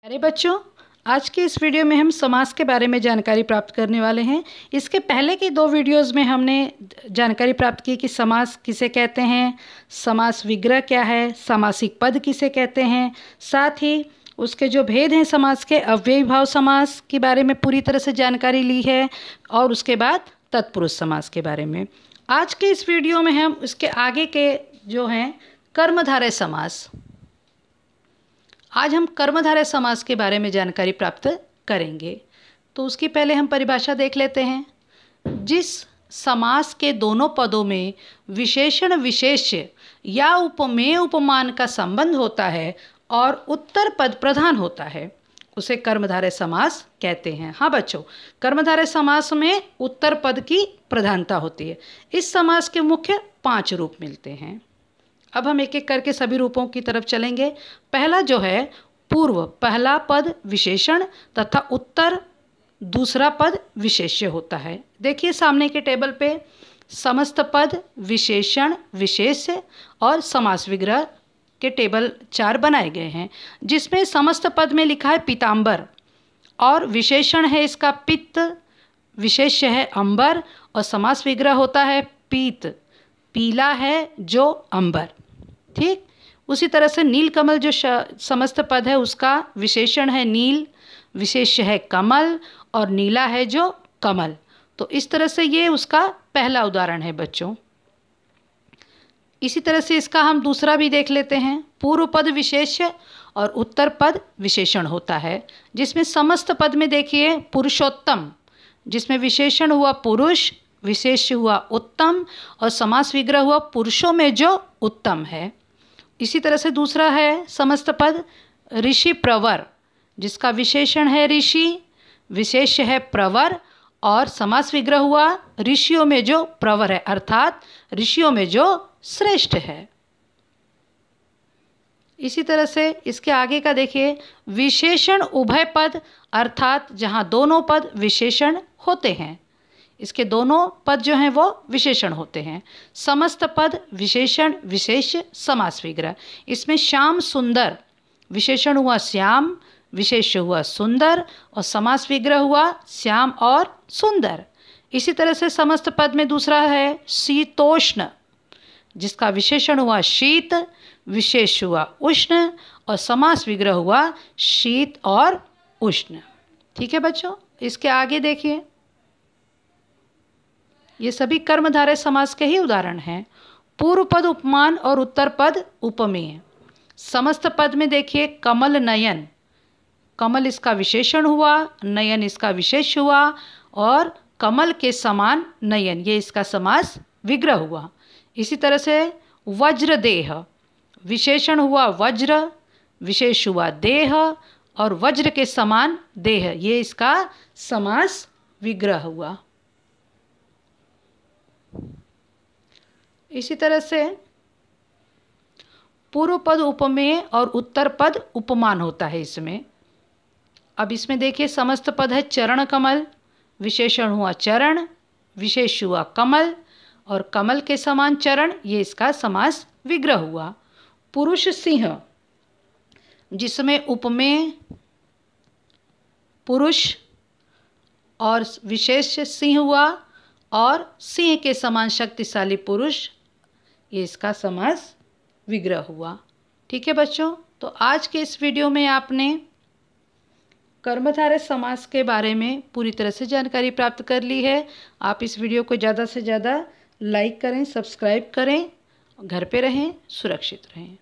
अरे बच्चों, आज के इस वीडियो में हम समास के बारे में जानकारी प्राप्त करने वाले हैं। इसके पहले की दो वीडियोस में हमने जानकारी प्राप्त की कि समास किसे कहते हैं, समास विग्रह क्या है, समासिक पद किसे कहते हैं, साथ ही उसके जो भेद हैं समास के, अव्ययी भाव समास के बारे में पूरी तरह से जानकारी ली है और उसके बाद तत्पुरुष समास के बारे में। आज के इस वीडियो में हम उसके आगे के जो हैं कर्मधारय समास, आज हम कर्मधारय समास के बारे में जानकारी प्राप्त करेंगे। तो उसकी पहले हम परिभाषा देख लेते हैं। जिस समास के दोनों पदों में विशेषण विशेष्य या उपमेय उपमान का संबंध होता है और उत्तर पद प्रधान होता है, उसे कर्मधारय समास कहते हैं। हाँ बच्चों, कर्मधारय समास में उत्तर पद की प्रधानता होती है। इस समास के मुख्य 5 रूप मिलते हैं। अब हम एक एक करके सभी रूपों की तरफ चलेंगे। पहला जो है पूर्व, पहला पद विशेषण तथा उत्तर दूसरा पद विशेष्य होता है। देखिए सामने के टेबल पे समस्त पद, विशेषण, विशेष्य और समास विग्रह के टेबल 4 बनाए गए हैं, जिसमें समस्त पद में लिखा है पीताम्बर और विशेषण है इसका पित्त, विशेष्य है अंबर और समास विग्रह होता है पीत, पीला है जो अंबर। ठीक उसी तरह से नीलकमल जो समस्त पद है उसका विशेषण है नील, विशेष्य है कमल और नीला है जो कमल। तो इस तरह से ये उसका पहला उदाहरण है बच्चों। इसी तरह से इसका हम दूसरा भी देख लेते हैं। पूर्व पद विशेष्य और उत्तर पद विशेषण होता है, जिसमें समस्त पद में देखिए पुरुषोत्तम, जिसमें विशेषण हुआ पुरुष, विशेष्य हुआ उत्तम और समास विग्रह हुआ पुरुषों में जो उत्तम है। इसी तरह से दूसरा है समस्त पद ऋषि प्रवर, जिसका विशेषण है ऋषि, विशेष्य है प्रवर और समास विग्रह हुआ ऋषियों में जो प्रवर है, अर्थात ऋषियों में जो श्रेष्ठ है। इसी तरह से इसके आगे का देखिए विशेषण उभय पद, अर्थात जहाँ दोनों पद विशेषण होते हैं, इसके दोनों पद जो हैं वो विशेषण होते हैं। समस्त पद विशेषण विशेष्य समास विग्रह, इसमें श्याम सुंदर, विशेषण हुआ श्याम, विशेष्य हुआ सुंदर और समास विग्रह हुआ श्याम और सुंदर। इसी तरह से समस्त पद में दूसरा है शीतोष्ण, जिसका विशेषण हुआ शीत, विशेष्य हुआ उष्ण और समास विग्रह हुआ शीत और उष्ण। ठीक है बच्चों, इसके आगे देखिए ये सभी कर्मधारय समास के ही उदाहरण हैं। पूर्व पद उपमान और उत्तर पद उपमेय। समस्त पद में देखिए कमल नयन, कमल इसका विशेषण हुआ, नयन इसका विशेष हुआ और कमल के समान नयन, ये इसका समास विग्रह हुआ। इसी तरह से वज्र देह, विशेषण हुआ वज्र, विशेष हुआ देह और वज्र के समान देह, ये इसका समास विग्रह हुआ। इसी तरह से पूर्व पद उपमेय और उत्तर पद उपमान होता है इसमें। अब इसमें देखिए समस्त पद है चरण कमल, विशेषण हुआ चरण, विशेष हुआ कमल और कमल के समान चरण, ये इसका समास विग्रह हुआ। पुरुष सिंह, जिसमें उपमेय पुरुष और विशेष सिंह हुआ और सिंह के समान शक्तिशाली पुरुष, ये इसका समास विग्रह हुआ। ठीक है बच्चों, तो आज के इस वीडियो में आपने कर्मधारय समास के बारे में पूरी तरह से जानकारी प्राप्त कर ली है। आप इस वीडियो को ज़्यादा से ज़्यादा लाइक करें, सब्सक्राइब करें, घर पे रहें, सुरक्षित रहें।